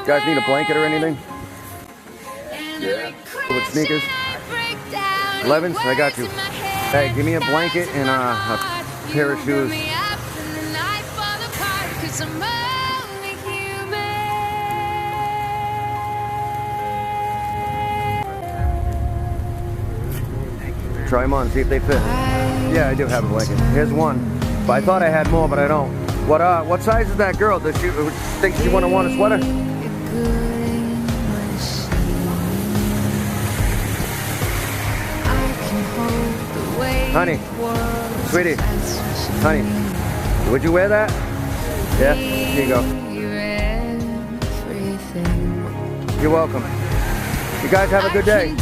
You guys need a blanket or anything? Yeah. With sneakers? 11s? I got you. Hey, give me a blanket and a pair of shoes. Try them on, see if they fit. Yeah, I do have a blanket. Here's one. But I thought I had more, but I don't. What size is that girl? Does she think she want a sweater? Honey, sweetie, honey, would you wear that? Yeah, here you go. You're welcome. You guys have a good day.